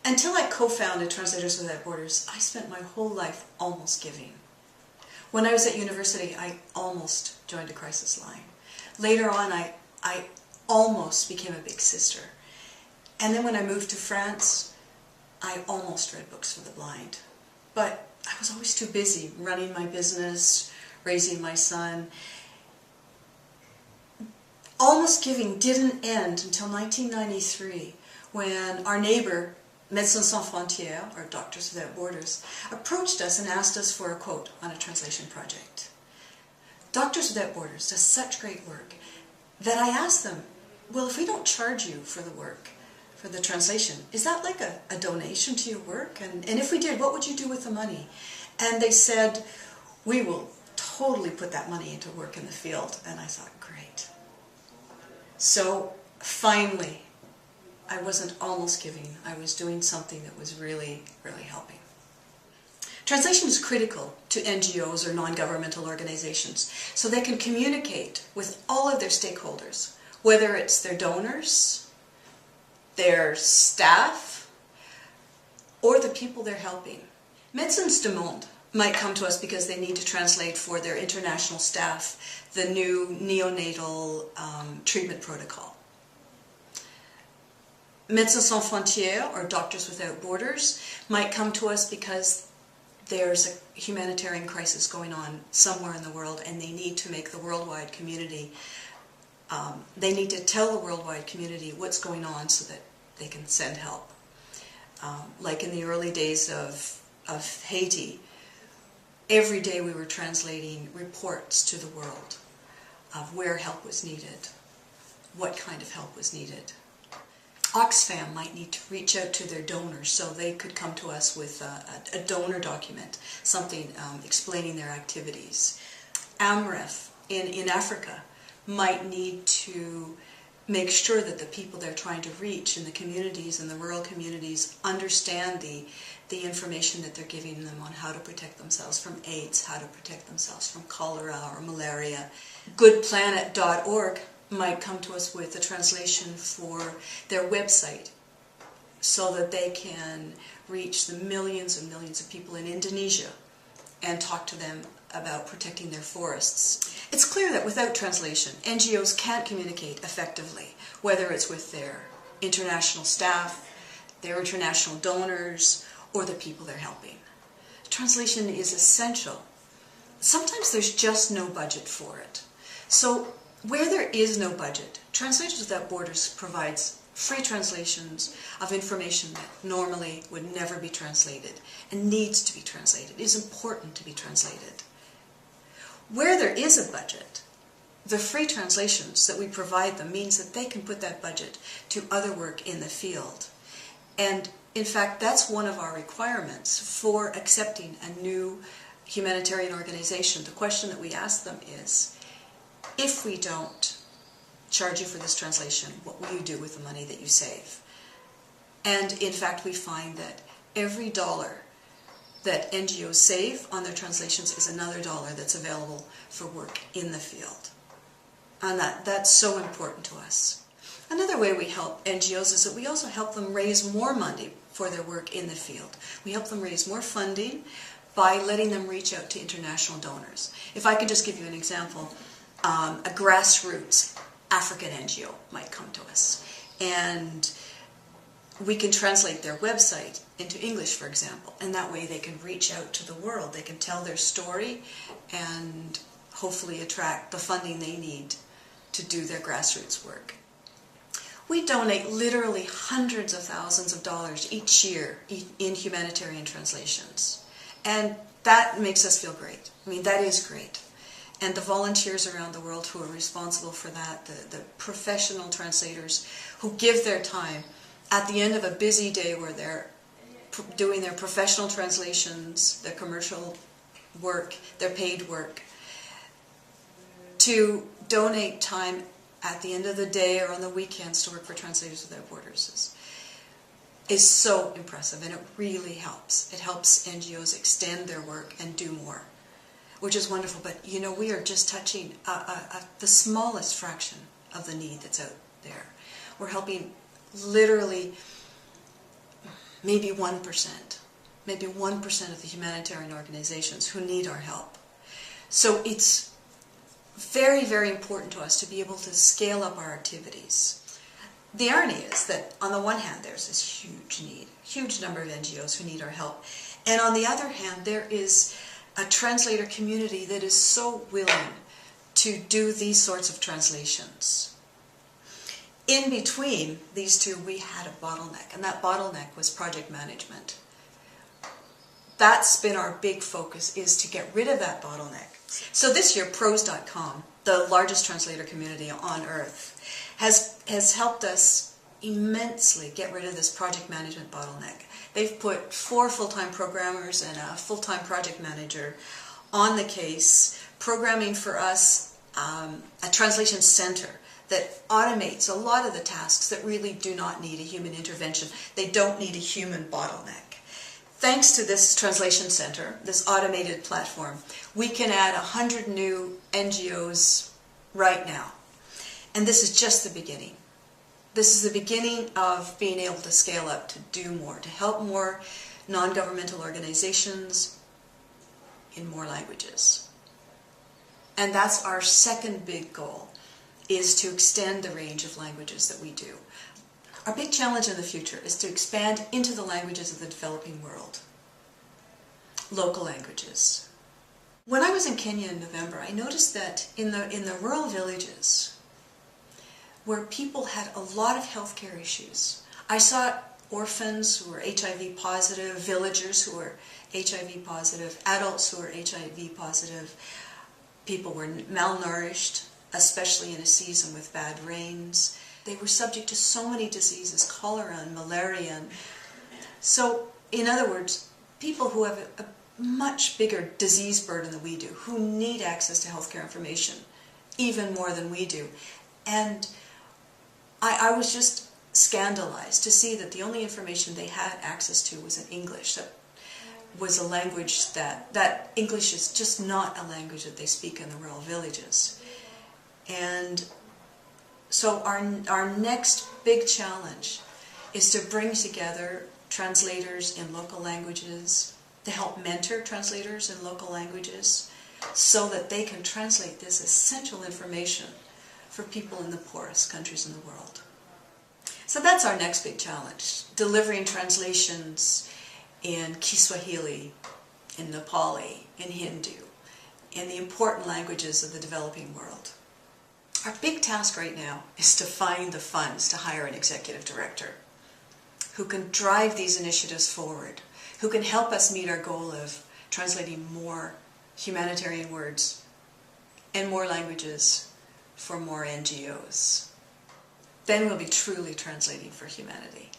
Until I co-founded Translators Without Borders, I spent my whole life almost giving. When I was at university, I almost joined a crisis line. Later on, I almost became a big sister. And then when I moved to France, I almost read books for the blind. But I was always too busy running my business, raising my son. Almost giving didn't end until 1993, when our neighbor, Médecins Sans Frontières, or Doctors Without Borders, approached us and asked us for a quote on a translation project. Doctors Without Borders does such great work that I asked them, well, if we don't charge you for the work, for the translation, is that like a donation to your work? And if we did, what would you do with the money? And they said, we will totally put that money into work in the field. And I thought, great. So finally, I wasn't almost giving, I was doing something that was really, really helping. Translation is critical to NGOs or non-governmental organizations so they can communicate with all of their stakeholders, whether it's their donors, their staff, or the people they're helping. Médecins du Monde might come to us because they need to translate for their international staff the new neonatal treatment protocol. Médecins Sans Frontières, or Doctors Without Borders, might come to us because there's a humanitarian crisis going on somewhere in the world and they need to make the worldwide community, they need to tell the worldwide community what's going on so that they can send help. Like in the early days of Haiti, every day we were translating reports to the world of where help was needed, what kind of help was needed. Oxfam might need to reach out to their donors so they could come to us with a donor document, something explaining their activities. AMREF in Africa might need to make sure that the people they're trying to reach in the communities and the rural communities understand the information that they're giving them on how to protect themselves from AIDS, how to protect themselves from cholera or malaria. Goodplanet.org might come to us with a translation for their website so that they can reach the millions and millions of people in Indonesia and talk to them about protecting their forests. It's clear that without translation, NGOs can't communicate effectively, whether it's with their international staff, their international donors, or the people they're helping. Translation is essential. Sometimes there's just no budget for it. So where there is no budget, Translators Without Borders provides free translations of information that normally would never be translated and needs to be translated. It is important to be translated. Where there is a budget, the free translations that we provide them means that they can put that budget to other work in the field. And in fact, that's one of our requirements for accepting a new humanitarian organization. The question that we ask them is, if we don't charge you for this translation, what will you do with the money that you save? And in fact, we find that every dollar that NGOs save on their translations is another dollar that's available for work in the field. And that's so important to us. Another way we help NGOs is that we also help them raise more money for their work in the field. We help them raise more funding by letting them reach out to international donors. If I could just give you an example, a grassroots African NGO might come to us, and we can translate their website into English, for example, and that way they can reach out to the world. They can tell their story and hopefully attract the funding they need to do their grassroots work. We donate literally hundreds of thousands of dollars each year in humanitarian translations, and that makes us feel great. I mean, that is great. And the volunteers around the world who are responsible for that, the professional translators who give their time at the end of a busy day where they're doing their professional translations, their commercial work, their paid work, to donate time at the end of the day or on the weekends to work for Translators Without Borders is so impressive, and it really helps. It helps NGOs extend their work and do more, which is wonderful. But you know, we are just touching the smallest fraction of the need that's out there. We're helping literally maybe 1%. Maybe 1% of the humanitarian organizations who need our help. So it's very, very important to us to be able to scale up our activities. The irony is that on the one hand there's this huge need, huge number of NGOs who need our help, and on the other hand there is a translator community that is so willing to do these sorts of translations. In between these two we had a bottleneck, and that bottleneck was project management. That's been our big focus, is to get rid of that bottleneck. So this year Prose.com, the largest translator community on earth, has helped us immensely get rid of this project management bottleneck. They've put 4 full-time programmers and a full-time project manager on the case, programming for us a translation center that automates a lot of the tasks that really do not need a human intervention. They don't need a human bottleneck. Thanks to this translation center, this automated platform, we can add 100 new NGOs right now. And this is just the beginning. This is the beginning of being able to scale up, to do more, to help more non-governmental organizations in more languages. And that's our second big goal, is to extend the range of languages that we do. Our big challenge in the future is to expand into the languages of the developing world, local languages. When I was in Kenya in November, I noticed that in the rural villages, where people had a lot of healthcare issues, I saw orphans who were HIV positive, villagers who were HIV positive, adults who were HIV positive, people were malnourished, especially in a season with bad rains. They were subject to so many diseases, cholera and malaria. So, in other words, people who have a much bigger disease burden than we do, who need access to healthcare information even more than we do. And I was just scandalized to see that the only information they had access to was in English. That was a language that English is just not a language that they speak in the rural villages. And so our next big challenge is to bring together translators in local languages, to help mentor translators in local languages, so that they can translate this essential information for people in the poorest countries in the world. So that's our next big challenge, delivering translations in Kiswahili, in Nepali, in Hindu, in the important languages of the developing world. Our big task right now is to find the funds to hire an executive director who can drive these initiatives forward, who can help us meet our goal of translating more humanitarian words in more languages for more NGOs. Then we'll be truly translating for humanity.